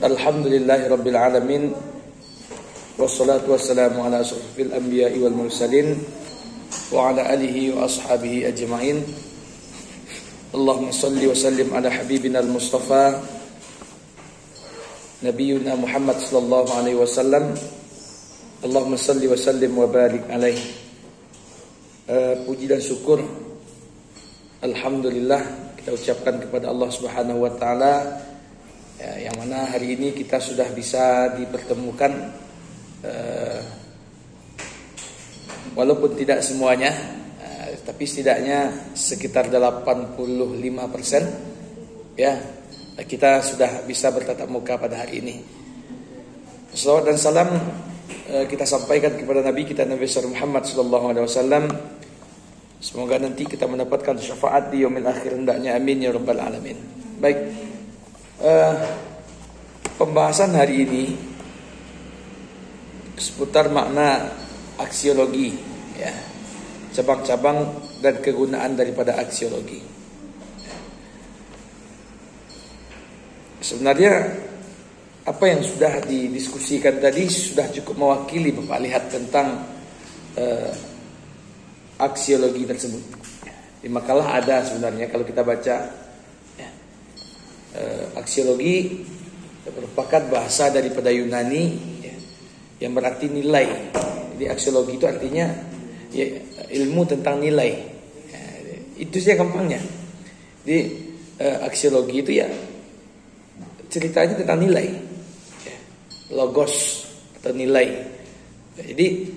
Alhamdulillahirabbil alamin wassalatu wassalamu ala asyrofil anbiya'i wal mursalin wa ala alihi wa ashabihi ajma'in. Allahumma salli wa sallim ala habibina al-mustafa nabiyuna Muhammad sallallahu alaihi wasallam. Allahumma salli wa sallim wa barik alaihi. Puji dan syukur alhamdulillah kita ucapkan kepada Allah Subhanahu wa taala, yang mana hari ini kita sudah bisa dipertemukan, walaupun tidak semuanya, tapi setidaknya sekitar 85%, ya, kita sudah bisa bertatap muka pada hari ini. Salawat dan salam kita sampaikan kepada Nabi kita Nabi Muhammad sallallahu alaihi wasallam. Semoga nanti kita mendapatkan syafaat di yaumil akhir, hendaknya amin ya rabbal alamin. Baik, pembahasan hari ini seputar makna aksiologi, ya, cabang-cabang dan kegunaan daripada aksiologi. Sebenarnya apa yang sudah didiskusikan tadi sudah cukup mewakili Bapak lihat tentang aksiologi tersebut. Di makalah ada sebenarnya kalau kita baca, ya, aksiologi merupakan bahasa daripada Yunani, ya, yang berarti nilai. Jadi aksiologi itu artinya, ya, ilmu tentang nilai, ya, itu saja gampangnya. Jadi aksiologi itu ya ceritanya tentang nilai, ya, logos atau nilai. Jadi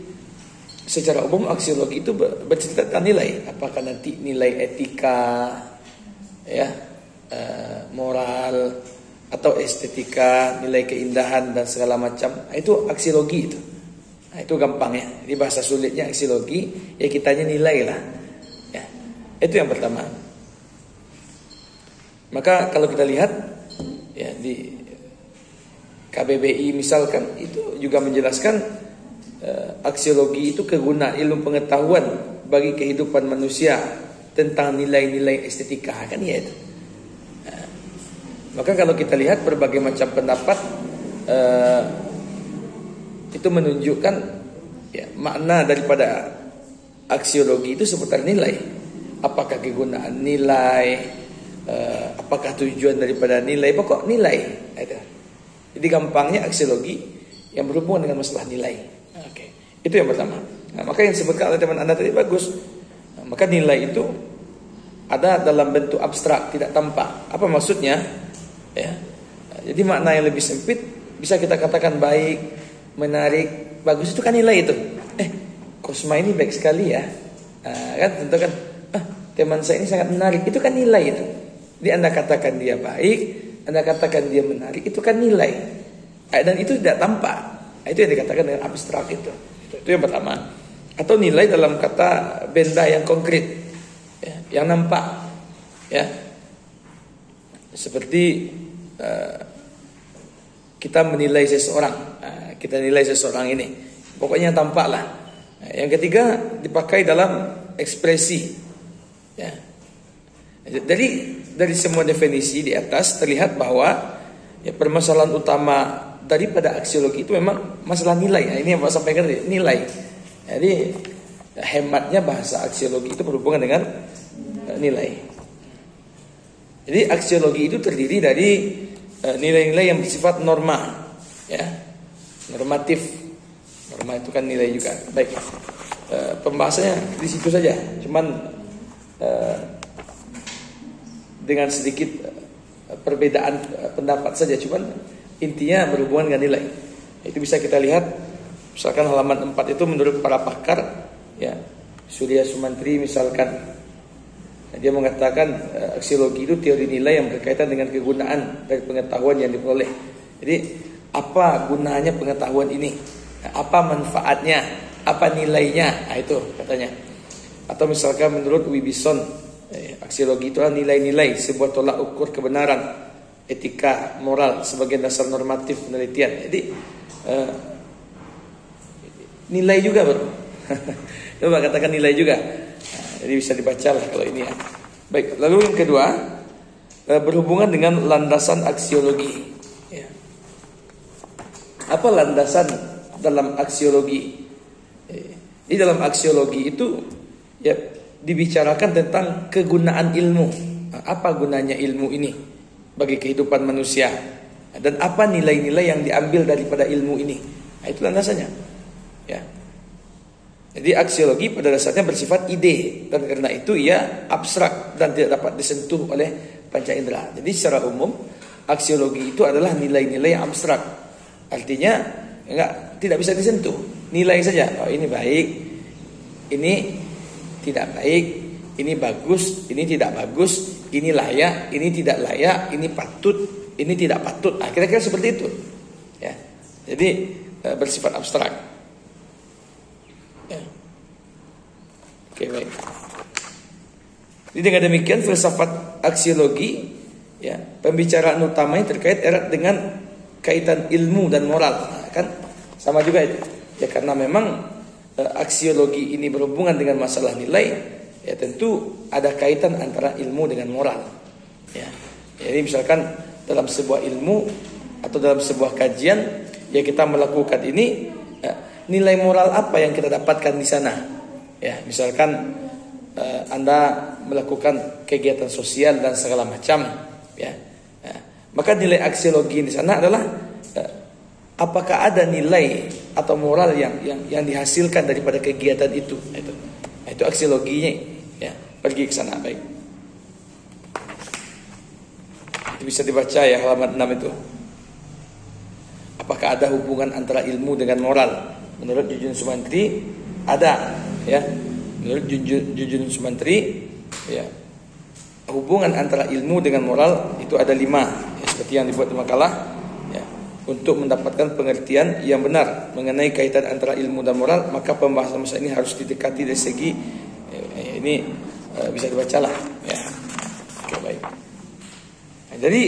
secara umum aksiologi itu bercerita tentang nilai, apakah nanti nilai etika, ya, moral atau estetika, nilai keindahan dan segala macam. Itu aksiologi itu. Nah, itu gampang ya. Di bahasa sulitnya aksiologi, ya kitanya nilai lah. Ya, itu yang pertama. Maka kalau kita lihat, ya, di KBBI misalkan itu juga menjelaskan aksiologi itu kegunaan ilmu pengetahuan bagi kehidupan manusia tentang nilai-nilai estetika, kan ya itu. Maka kalau kita lihat berbagai macam pendapat, itu menunjukkan, ya, makna daripada aksiologi itu seputar nilai. Apakah kegunaan nilai, apakah tujuan daripada nilai, pokok nilai. Jadi gampangnya aksiologi yang berhubungan dengan masalah nilai. Oke, itu yang pertama. Nah, maka yang disebutkan oleh teman Anda tadi bagus. Nah, maka nilai itu ada dalam bentuk abstrak, tidak tampak. Apa maksudnya? Ya. Jadi makna yang lebih sempit bisa kita katakan baik, menarik, bagus, itu kan nilai itu. Kosma ini baik sekali ya. Kan tentu kan, teman saya ini sangat menarik, itu kan nilai itu. Jadi Anda katakan dia baik, Anda katakan dia menarik, itu kan nilai. Dan itu tidak tampak. Itu yang dikatakan dengan abstrak itu. Itu yang pertama. Atau nilai dalam kata benda yang konkret, ya, yang nampak, ya. Seperti kita menilai seseorang, kita nilai seseorang ini, pokoknya tampak lah. Yang ketiga dipakai dalam ekspresi, ya. Dari semua definisi di atas terlihat bahwa, ya, permasalahan utama daripada aksiologi itu memang masalah nilai. Nah, ini yang Pak sampaikan tadi, nilai. Jadi hematnya bahasa aksiologi itu berhubungan dengan nilai. Jadi aksiologi itu terdiri dari nilai-nilai yang bersifat norma, ya, normatif. Norma itu kan nilai juga. Baik, pembahasannya di situ saja. Cuman dengan sedikit perbedaan pendapat saja. Cuman intinya berhubungan dengan nilai. Itu bisa kita lihat, misalkan halaman 4 itu menurut para pakar, ya, Surya Sumantri misalkan, dia mengatakan aksiologi itu teori nilai yang berkaitan dengan kegunaan dari pengetahuan yang diperoleh. Jadi apa gunanya pengetahuan ini? Apa manfaatnya? Apa nilainya? Nah, itu katanya. Atau misalkan menurut Wibison, aksiologi itu adalah nilai-nilai, sebuah tolak ukur kebenaran, etika, moral sebagai dasar normatif penelitian. Jadi nilai juga, bro. Coba katakan nilai juga. Jadi bisa dibaca lah kalau ini ya. Baik, lalu yang kedua, berhubungan dengan landasan aksiologi. Ya. Apa landasan dalam aksiologi? Di dalam aksiologi itu ya dibicarakan tentang kegunaan ilmu. Apa gunanya ilmu ini bagi kehidupan manusia? Dan apa nilai-nilai yang diambil daripada ilmu ini? Nah, itu landasannya. Ya. Jadi aksiologi pada dasarnya bersifat ide, dan karena itu ia abstrak dan tidak dapat disentuh oleh panca indera. Jadi secara umum aksiologi itu adalah nilai-nilai yang abstrak. Artinya tidak bisa disentuh. Nilai saja. Oh, ini baik, ini tidak baik, ini bagus, ini tidak bagus, ini layak, ini tidak layak, ini patut, ini tidak patut. Nah, kira-kira seperti itu. Ya. Jadi bersifat abstrak. Ya. Oke, baik. Jadi dengan demikian filsafat aksiologi, ya, pembicaraan utamanya terkait erat dengan kaitan ilmu dan moral. Nah, kan sama juga itu. Ya, karena memang aksiologi ini berhubungan dengan masalah nilai, ya tentu ada kaitan antara ilmu dengan moral. Ya. Jadi misalkan dalam sebuah ilmu atau dalam sebuah kajian ya kita melakukan ini, nilai moral apa yang kita dapatkan di sana? Ya, misalkan Anda melakukan kegiatan sosial dan segala macam, ya. Maka nilai aksiologi di sana adalah apakah ada nilai atau moral yang dihasilkan daripada kegiatan itu. Itu aksiologinya, ya. Pergi ke sana, baik. Itu bisa dibaca ya halaman 6 itu. Apakah ada hubungan antara ilmu dengan moral? Menurut Jujun Sumantri ada, ya. Menurut Jujun Sumantri, ya, hubungan antara ilmu dengan moral itu ada 5, ya, seperti yang dibuat di makalah, ya. Untuk mendapatkan pengertian yang benar mengenai kaitan antara ilmu dan moral, maka pembahasan masalah ini harus didekati dari segi ini bisa dibacalah, ya. Oke, baik. Nah, jadi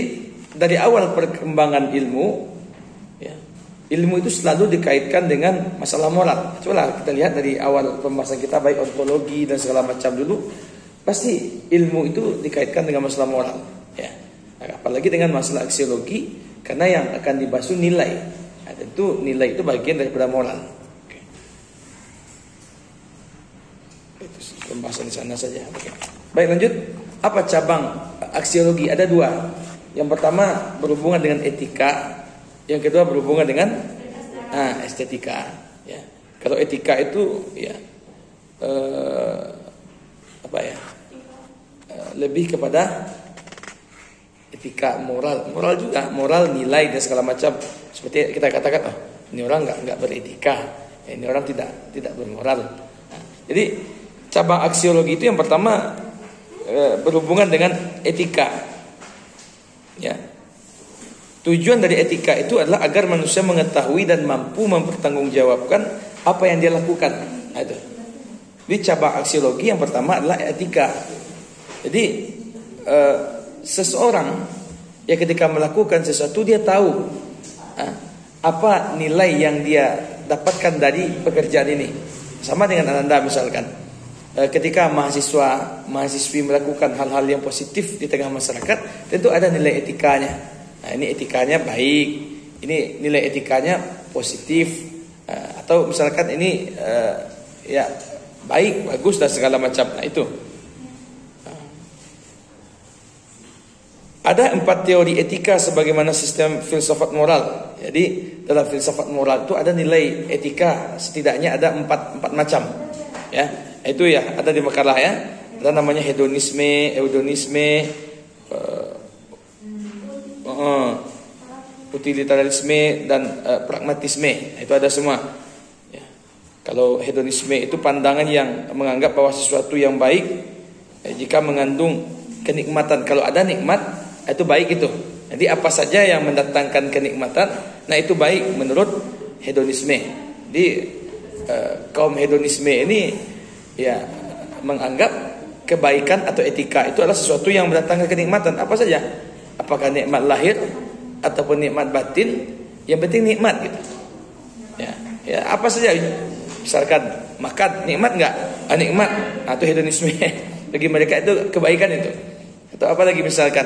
dari awal perkembangan ilmu, ya, ilmu itu selalu dikaitkan dengan masalah moral. Coba kita lihat dari awal pembahasan kita, baik ontologi dan segala macam dulu, pasti ilmu itu dikaitkan dengan masalah moral, ya. Nah, apalagi dengan masalah aksiologi, karena yang akan dibahas itu nilai. Nah, tentu nilai itu bagian daripada moral. Oke. Itu pembahasan di sana saja. Oke. Baik, lanjut. Apa cabang aksiologi? Ada 2. Yang pertama berhubungan dengan etika. Yang kedua berhubungan dengan estetika. Ya. Kalau etika itu ya lebih kepada etika moral juga, moral nilai dan segala macam. Seperti kita katakan, ini orang nggak beretika, ini orang tidak bermoral. Nah, jadi cabang aksiologi itu yang pertama berhubungan dengan etika. Ya. Tujuan dari etika itu adalah agar manusia mengetahui dan mampu mempertanggungjawabkan apa yang dia lakukan. Nah, itu. Di cabang aksiologi yang pertama adalah etika. Jadi seseorang ya ketika melakukan sesuatu dia tahu apa nilai yang dia dapatkan dari pekerjaan ini. Sama dengan Anda misalkan, ketika mahasiswi melakukan hal-hal yang positif di tengah masyarakat, tentu ada nilai etikanya. Nah, ini etikanya baik, ini nilai etikanya positif, atau misalkan ini ya baik, bagus dan segala macam. Nah, itu. Ada 4 teori etika sebagaimana sistem filsafat moral. Jadi dalam filsafat moral itu ada nilai etika, setidaknya ada 4 macam. Ya, itu ya ada di makalah ya. Ada namanya hedonisme, eudonisme, utilitarisme dan pragmatisme. Itu ada semua. Ya. Kalau hedonisme itu pandangan yang menganggap bahwa sesuatu yang baik jika mengandung kenikmatan. Kalau ada nikmat, itu baik itu. Jadi apa saja yang mendatangkan kenikmatan, nah itu baik menurut hedonisme. Jadi kaum hedonisme ini ya menganggap kebaikan atau etika itu adalah sesuatu yang mendatangkan kenikmatan. Apa saja? Apakah nikmat lahir ataupun nikmat batin, yang penting nikmat gitu. Ya apa saja. Misalkan makan, nikmat enggak? Nikmat. Nah, itu hedonisme. Bagi mereka itu kebaikan itu. Atau apa lagi misalkan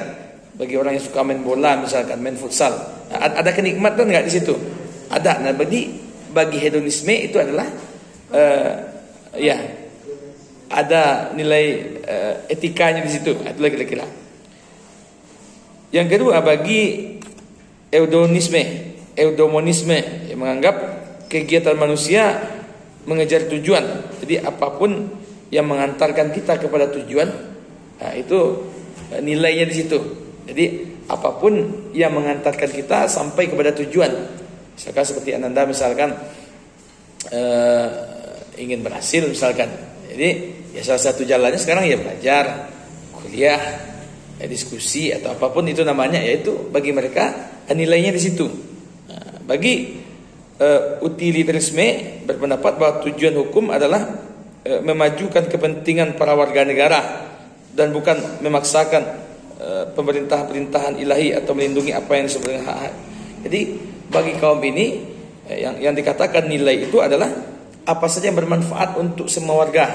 bagi orang yang suka main bola misalkan, main futsal, ada kenikmatan nggak di situ? Ada. Nah, bagi hedonisme itu adalah ya ada nilai etikanya di situ. Itulah kira-kira. Yang kedua, bagi eudaimonisme yang menganggap kegiatan manusia mengejar tujuan. Jadi apapun yang mengantarkan kita kepada tujuan, nah, itu nilainya di situ. Jadi apapun yang mengantarkan kita sampai kepada tujuan. Misalkan seperti Ananda misalkan ingin berhasil misalkan. Jadi ya salah satu jalannya sekarang ya belajar, kuliah, ya diskusi atau apapun itu namanya, yaitu bagi mereka nilainya di situ. Nah, bagi utilitarisme berpendapat bahwa tujuan hukum adalah memajukan kepentingan para warga negara dan bukan memaksakan pemerintahan ilahi atau melindungi apa yang disebut dengan hak. Jadi bagi kaum ini yang dikatakan nilai itu adalah apa saja yang bermanfaat untuk semua warga.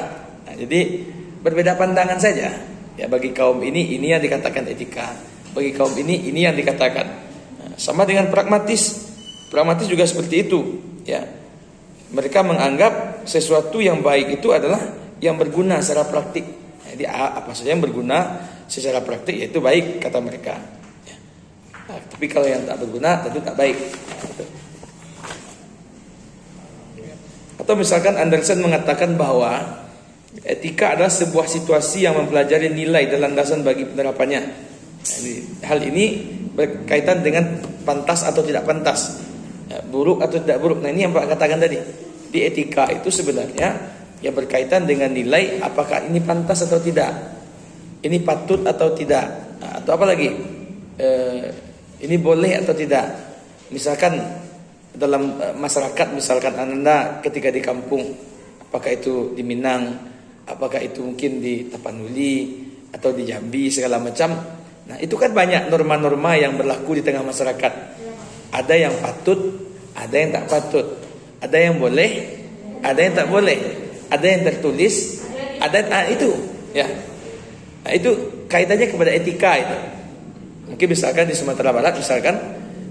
Nah, jadi berbeda pandangan saja. Ya, bagi kaum ini yang dikatakan etika. Bagi kaum ini yang dikatakan. Nah, sama dengan pragmatis. Pragmatis juga seperti itu. Ya, mereka menganggap sesuatu yang baik itu adalah yang berguna secara praktik. Jadi apa saja yang berguna secara praktik yaitu baik kata mereka. Ya. Nah, tapi kalau yang tak berguna tentu tak baik. Nah, atau misalkan Anderson mengatakan bahwa etika adalah sebuah situasi yang mempelajari nilai dan landasan bagi penerapannya. Nah, hal ini berkaitan dengan pantas atau tidak pantas, ya, buruk atau tidak buruk. Nah, ini yang Pak katakan tadi. Di etika itu sebenarnya yang berkaitan dengan nilai apakah ini pantas atau tidak, ini patut atau tidak, nah, atau apa lagi, ini boleh atau tidak. Misalkan dalam masyarakat, misalkan Anda ketika di kampung, apakah itu di Minang, apakah itu mungkin di Tapanuli atau di Jambi segala macam. Nah, itu kan banyak norma-norma yang berlaku di tengah masyarakat. Ada yang patut, ada yang tak patut, ada yang boleh, ada yang tak boleh. Ada yang tertulis, ada itu, ya. Nah, itu kaitannya kepada etika itu. Mungkin misalkan di Sumatera Barat, misalkan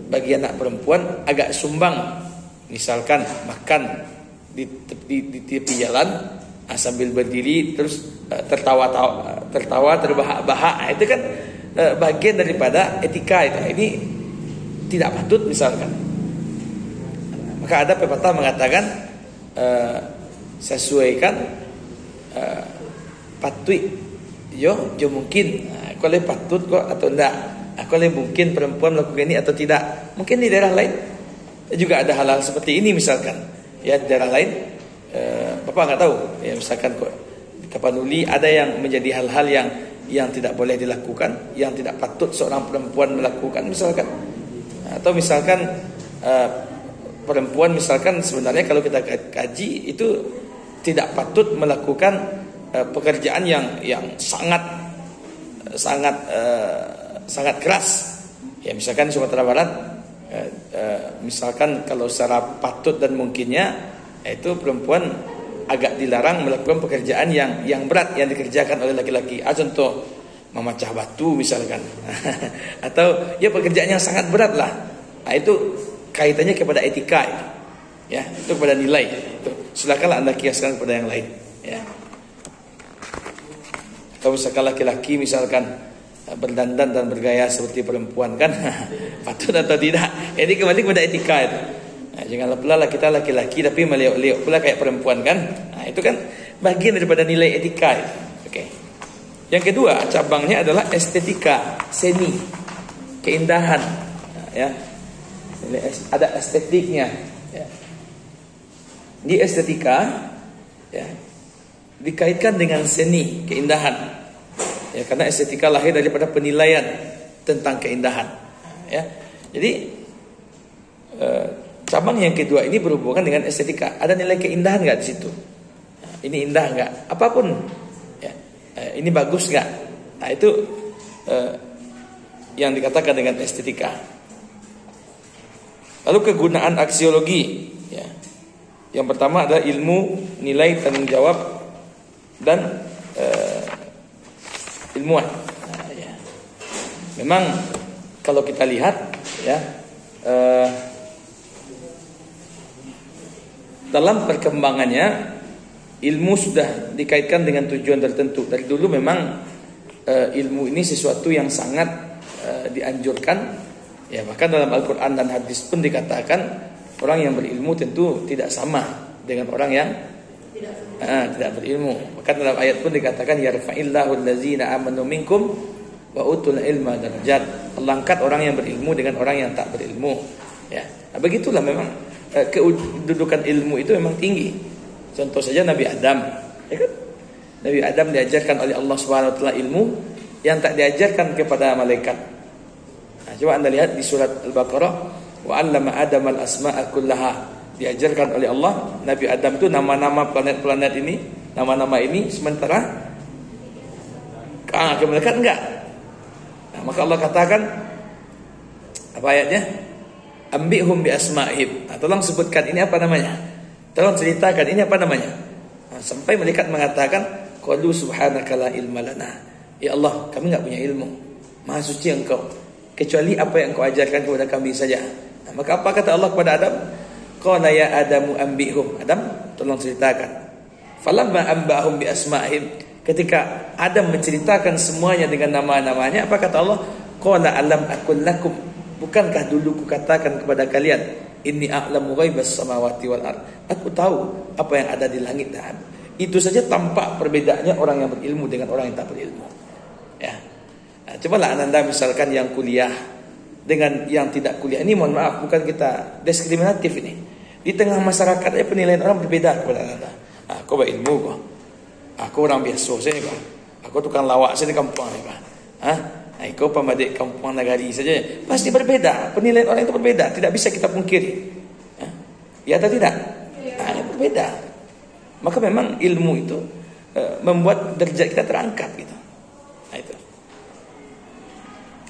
bagi anak perempuan agak sumbang, misalkan makan di tepi jalan sambil berdiri terus tertawa terbahak-bahak. Itu kan bagian daripada etika itu. Ini tidak patut misalkan. Maka ada pepatah mengatakan sesuaikan patut yo mungkin, kalau patut kok atau enggak, kalau mungkin perempuan melakukan ini atau tidak. Mungkin di daerah lain juga ada hal-hal seperti ini misalkan, ya di daerah lain Bapak nggak tahu ya, misalkan kok di Tapanuli ada yang menjadi hal-hal yang tidak boleh dilakukan, yang tidak patut seorang perempuan melakukan misalkan. Atau misalkan perempuan misalkan sebenarnya kalau kita kaji itu tidak patut melakukan pekerjaan yang sangat keras. Ya misalkan Sumatera Barat, misalkan kalau secara patut dan mungkinnya itu perempuan agak dilarang melakukan pekerjaan yang berat yang dikerjakan oleh laki-laki. Contoh memecah batu misalkan, atau ya pekerjaan yang sangat berat lah. Nah, itu kaitannya kepada etika itu. Ya, itu kepada nilai. Itu. Silakanlah Anda kiaskan kepada yang lain. Ya. Kalau misalkan laki-laki misalkan berdandan dan bergaya seperti perempuan kan, patut atau tidak? Ini kembali kepada etika itu. Nah, janganlah pula kita laki-laki tapi meliuk-liuk pula kayak perempuan kan? Nah, itu kan bagian daripada nilai etika itu. Oke. Yang kedua cabangnya adalah estetika, seni, keindahan. Nah, ya, ada estetiknya. Ya. Di estetika ya, dikaitkan dengan seni, keindahan. Ya, karena estetika lahir daripada penilaian tentang keindahan. Ya, jadi cabang yang kedua ini berhubungan dengan estetika. Ada nilai keindahan nggak di situ? Nah, ini indah nggak? Apapun. Ya, ini bagus nggak? Nah, itu yang dikatakan dengan estetika. Lalu kegunaan aksiologi. Ya. Yang pertama adalah ilmu, nilai, tanggung jawab, dan ilmuwan. Nah, ya. memang kalau kita lihat ya, dalam perkembangannya ilmu sudah dikaitkan dengan tujuan tertentu. Dari dulu memang ilmu ini sesuatu yang sangat dianjurkan. Ya, bahkan dalam Al-Quran dan hadis pun dikatakan orang yang berilmu tentu tidak sama dengan orang yang tidak berilmu. Bahkan dalam ayat pun dikatakan yarfa'illahu allazina amanu minkum wa utul ilma darajat. Allah angkat orang yang berilmu dengan orang yang tak berilmu. Ya, nah, begitulah memang kedudukan ilmu itu memang tinggi. Contoh saja Nabi Adam, ya kan? Nabi Adam diajarkan oleh Allah Subhanahu wa taala ilmu yang tak diajarkan kepada malaikat. Nah, coba Anda lihat di surat Al-Baqarah, wa 'allama Adam al-asma'a kullaha. Diajarkan oleh Allah Nabi Adam itu nama-nama planet-planet ini, nama-nama ini, sementara ke malaikat enggak. Nah, maka Allah katakan apa ayatnya? Ambihum bi asma'ihim. Nah, tolong sebutkan ini apa namanya? Tolong ceritakan ini apa namanya? Nah, sampai malaikat mengatakan qalu subhanaka la ilma lana. Ya Allah, kami enggak punya ilmu. Maha suci Engkau, kecuali apa yang Engkau ajarkan kepada kami saja. Nah, maka apa kata Allah kepada Adam? Qala ya Adamu ambihum. Adam, tolong ceritakan. Falamma ambahum bi asma'ihim. Ketika Adam menceritakan semuanya dengan nama-namanya, apa kata Allah? Qala alam aqul lakum. Bukankah dulu kukatakan kepada kalian, inni a'lamu ghaibas samawati wal ard. Aku tahu apa yang ada di langit dan itu saja tampak perbedaannya orang yang berilmu dengan orang yang tak berilmu. Ya. Nah, cobalah Anda misalkan yang kuliah dengan yang tidak kuliah. Ini mohon maaf, bukan kita diskriminatif ini. Di tengah masyarakat penilaian orang berbeda kepada Anda. Aku berilmu kok. Aku orang biasa saja kok. Aku tukang lawak saja di kampung ni kok. Nah, kau pemadik kampung nagari saja. Pasti berbeda. Penilaian orang itu berbeda. Tidak bisa kita pungkiri. Ya atau tidak? Nah, berbeda. Maka memang ilmu itu membuat derajat kita terangkat gitu. Nah itu.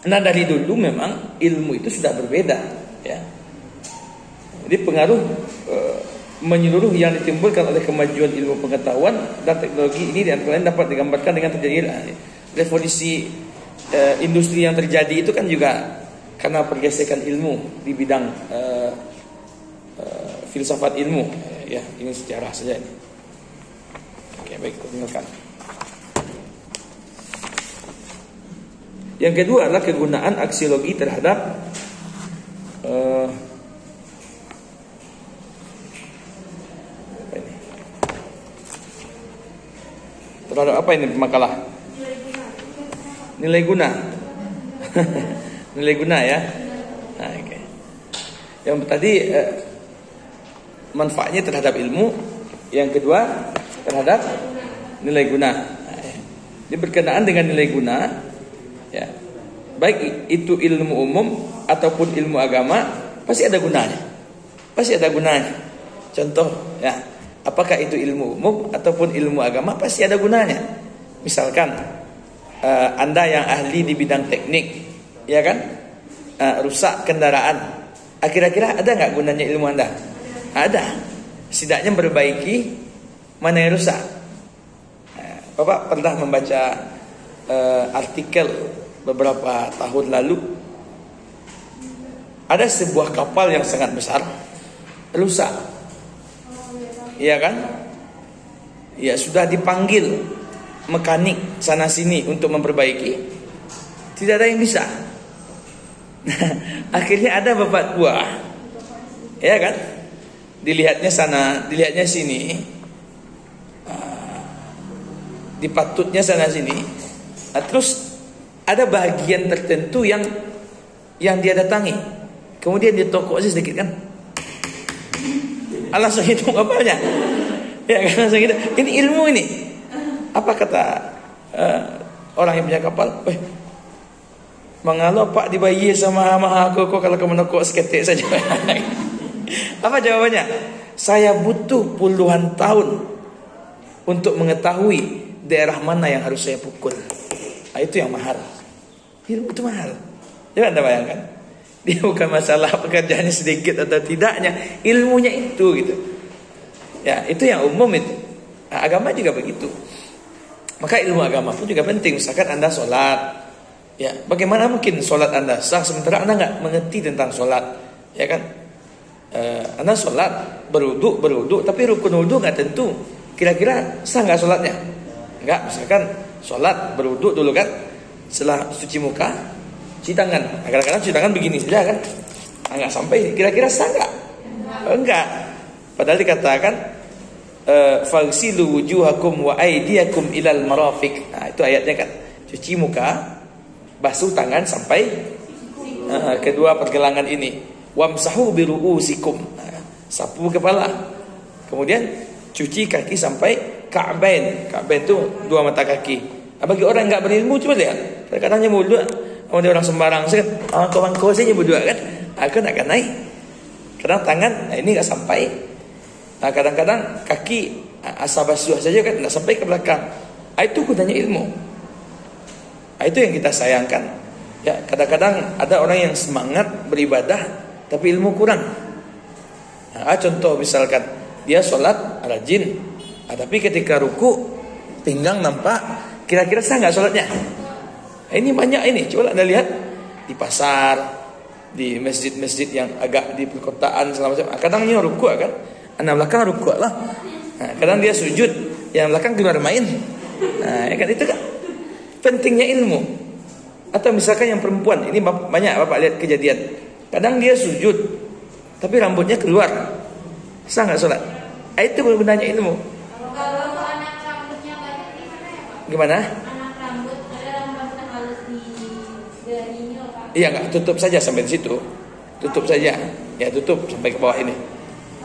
Nah dari dulu memang ilmu itu sudah berbeda. Ya. Jadi pengaruh menyeluruh yang ditimbulkan oleh kemajuan ilmu pengetahuan dan teknologi ini di antara lain dapat digambarkan dengan terjadi revolusi industri yang terjadi itu kan juga karena pergesekan ilmu di bidang filsafat ilmu. Ya, ini sejarah saja ini. Oke, baik, dengarkan. Yang kedua adalah kegunaan aksiologi terhadap apa ini makalah? Nilai guna. Nilai guna ya. Nah, okay. Yang tadi manfaatnya terhadap ilmu, yang kedua terhadap nilai guna. Nah, ini berkenaan dengan nilai guna ya. Baik itu ilmu umum ataupun ilmu agama pasti ada gunanya. Pasti ada gunanya. Contoh ya, apakah itu ilmu umum ataupun ilmu agama pasti ada gunanya. Misalkan Anda yang ahli di bidang teknik, ya kan, rusak kendaraan, kira-kira ada nggak gunanya ilmu Anda? Ada. Setidaknya memperbaiki mana yang rusak. Bapak pernah membaca artikel beberapa tahun lalu, ada sebuah kapal yang sangat besar rusak, iya kan? Ya sudah dipanggil mekanik sana sini untuk memperbaiki, tidak ada yang bisa. Akhirnya ada bapak buah, ya kan? Dilihatnya sana, dilihatnya sini, dipatutnya sana sini. Nah, terus ada bagian tertentu yang dia datangi, kemudian dia tokok aja sedikit kan, langsung hitung kapalnya, ya kan, langsung hitung. Ini ilmu ini. Apa kata orang yang punya kapal? Mengalo pak dibayar sama aku kok kalau kamu nokok seketik saja. Apa jawabannya? Saya butuh puluhan tahun untuk mengetahui daerah mana yang harus saya pukul. Nah, itu yang mahal. Ilmu itu mahal. Coba Anda bayangkan. Dia bukan masalah pekerjaannya sedikit atau tidaknya, ilmunya itu gitu. Ya, itu yang umum itu. Nah, agama juga begitu. Maka ilmu agama pun juga penting. Misalkan Anda sholat, Ya, bagaimana mungkin sholat Anda sah sementara Anda nggak mengerti tentang sholat, ya kan? Anda sholat berwudu, tapi rukun wudu nggak tentu. Kira-kira sah nggak sholatnya? Nggak. Misalkan sholat berwudu dulu kan, setelah cuci muka, cuci tangan. Kadang-kadang cuci tangan begini saja kan, nggak sampai. Kira-kira sah nggak? Enggak. Padahal dikatakan fagsilu wujuhakum wa aydiyakum ilal marafiq. Nah, itu ayatnya kan. Cuci muka, basuh tangan sampai kedua pergelangan ini. Wamsahu biru'usikum. Sapu kepala. Kemudian cuci kaki sampai ka'bain. Ka'bain itu dua mata kaki. Bagi orang yang enggak berilmu coba lihat. Kadang-kadang nyebut dua. Kalau dia orang sembarang kan, kawan-kawan saya nyebut dua kan. Akan naik. Kadang tangan ini enggak sampai. Kadang-kadang kaki asal basuh saja kan enggak sampai ke belakang. Itu gunanya ilmu. Itu yang kita sayangkan. Ya, kadang-kadang ada orang yang semangat beribadah tapi ilmu kurang. Contoh misalkan dia sholat rajin, tapi ketika ruku pinggang nampak, kira-kira sah nggak sholatnya? Ini banyak ini. Coba Anda lihat di pasar, di masjid-masjid yang agak di perkotaan segala macam. Kadangnya ruku kan, anak belakang ruku lah. Kadang dia sujud, yang belakang keluar main. Ya kan itu kan pentingnya ilmu. Atau misalkan yang perempuan, ini banyak Bapak lihat kejadian. Kadang dia sujud, tapi rambutnya keluar. Sah nggak sholat? Itu gunanya ilmu. Kalau anak rambutnya banyak Gimana? gimana ya, Pak? Anak rambut, ada rambut yang halus di jarinya, Pak. Iya nggak, tutup saja sampai di situ. Tutup saja. Ya tutup sampai ke bawah ini.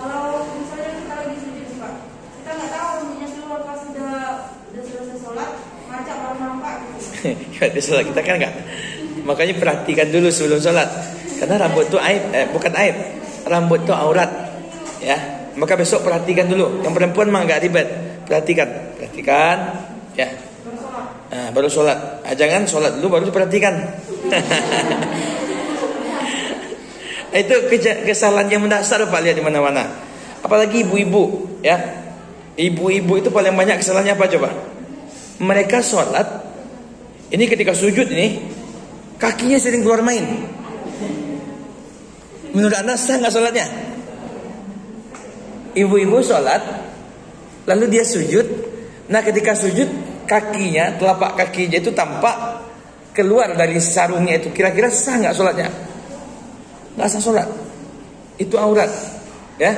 Kalau misalnya kita lagi sujud sih Pak, kita nggak tahu rambutnya keluar pas udah selesai sholat, ngaca baru nampak gitu. Di sholat kita kan nggak. Makanya perhatikan dulu sebelum sholat. Karena rambut itu aib, bukan aib. Rambut itu aurat. Ya, maka besok perhatikan dulu. Yang perempuan mah nggak ribet. Perhatikan, ya. Baru sholat. Jangan sholat dulu baru diperhatikan. Itu kesalahan yang mendasar Pak, lihat di mana-mana. Apalagi ibu-ibu, ya. Ibu-ibu itu paling banyak kesalahannya apa coba? Mereka sholat, ini ketika sujud ini kakinya sering keluar main. Menurut Anda sah nggak sholatnya? Ibu-ibu sholat, lalu dia sujud. Nah ketika sujud, kakinya, telapak kakinya itu tampak keluar dari sarungnya itu. Kira-kira sah nggak sholatnya? Nggak sah sholat. Itu aurat. Ya,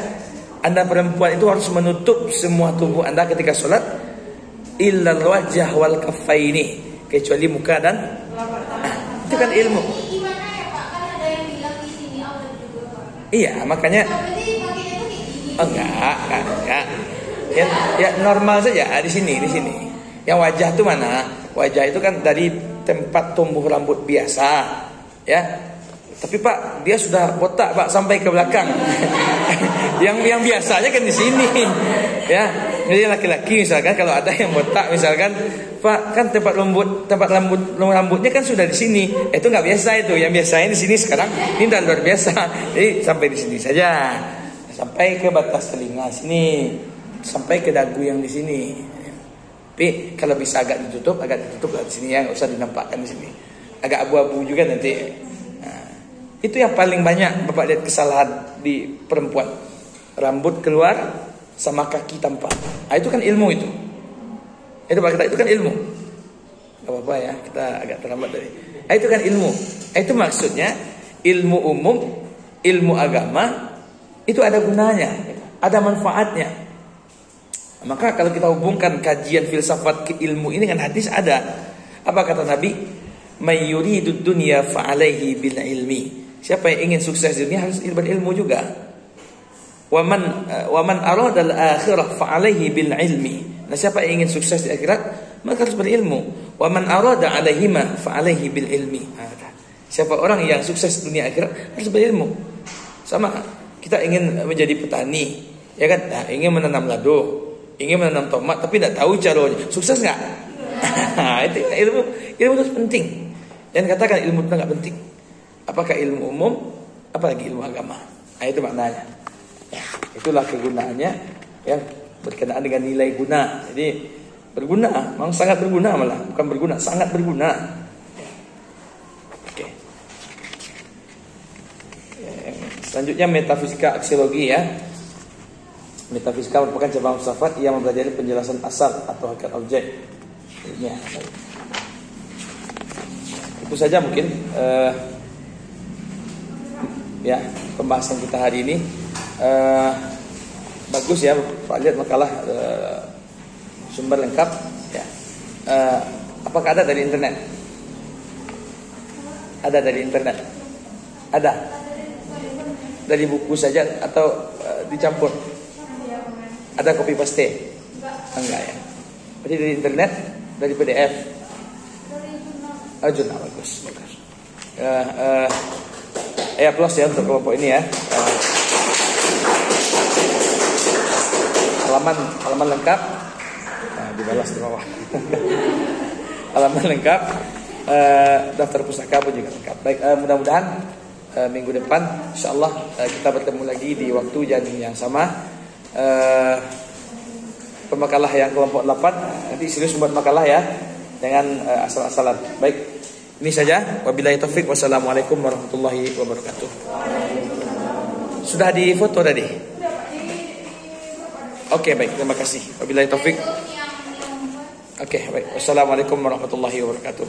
Anda perempuan itu harus menutup semua tubuh Anda ketika sholat. Illal wajah wal kaffaini, kecuali muka dan itu kan ilmu. Gimana ya Pak? Kan ada yang bilang di sini aurat juga Pak. Iya, makanya Berarti pakainya tuh kayak gini. enggak. Ya normal saja di sini. Yang wajah itu mana? Wajah itu kan dari tempat tumbuh rambut biasa, ya. Tapi Pak, dia sudah botak Pak sampai ke belakang. yang biasanya kan di sini, ya. Jadi laki-laki misalkan kalau ada yang botak misalkan, Pak kan tempat rambutnya kan sudah di sini. Itu nggak biasa itu. Yang biasanya di sini sekarang ini udah luar biasa. Jadi sampai di sini saja, sampai ke batas telinga sini, sampai ke dagu yang di sini. Tapi kalau bisa agak ditutup lah di sini ya, nggak usah dinampakkan di sini. Agak abu-abu juga nanti. Nah, itu yang paling banyak Bapak lihat kesalahan di perempuan. Rambut keluar sama kaki tampak. Itu kan ilmu itu. Itu Pak, itu kan ilmu. Gak apa-apa ya, kita agak terlambat tadi. Itu kan ilmu. Itu maksudnya ilmu umum, ilmu agama itu ada gunanya, ada manfaatnya. Maka kalau kita hubungkan kajian filsafat ilmu ini dengan hadis ada. Apa kata Nabi? May yuridud dunya fa'alaihi bil ilmi. Siapa yang ingin sukses di dunia harus berilmu juga. Wa man arada al-akhirah fa'alaihi bil ilmi. Nah, siapa yang ingin sukses di akhirat maka harus berilmu. Wa man arada 'alaihima fa'alaihi bil ilmi. Siapa orang yang sukses dunia akhirat harus berilmu. Sama kita ingin menjadi petani, ya kan? Nah, ingin menanam lado, ingin menanam tomat tapi tidak tahu caranya. Sukses enggak? Itu ilmu itu penting. Jangan katakan ilmu itu enggak penting. Apakah ilmu umum, apalagi ilmu agama. Itu maknanya. Ya, itulah kegunaannya yang berkenaan dengan nilai guna. Jadi berguna, memang sangat berguna malah, bukan berguna, sangat berguna. Selanjutnya metafisika aksiologi ya. Metafisika merupakan cabang filsafat yang mempelajari penjelasan asal atau hakikat objek. Ya, itu saja mungkin ya pembahasan kita hari ini. Bagus ya, Pak lihat makalah sumber lengkap ya. Apakah ada dari internet? Ada dari internet? Ada? Dari buku saja atau dicampur? Ada copy paste? Enggak ya. Berarti dari internet, dari PDF. Oh, jurnal bagus. Plus ya untuk kelompok ini ya. Halaman lengkap. Nah, dibalas di bawah. Halaman lengkap. Daftar pustaka pun juga lengkap. Baik, mudah-mudahan minggu depan insyaallah kita bertemu lagi di waktu jam yang sama. Pemakalah yang kelompok 8 nanti serius buat makalah ya, jangan asal-asalan. Baik, ini saja. Wabillahi taufik. Wassalamualaikum warahmatullahi wabarakatuh. Sudah difoto tadi? Oke, baik, terima kasih. Wabillahi taufik. Oke, baik. Wassalamualaikum warahmatullahi wabarakatuh.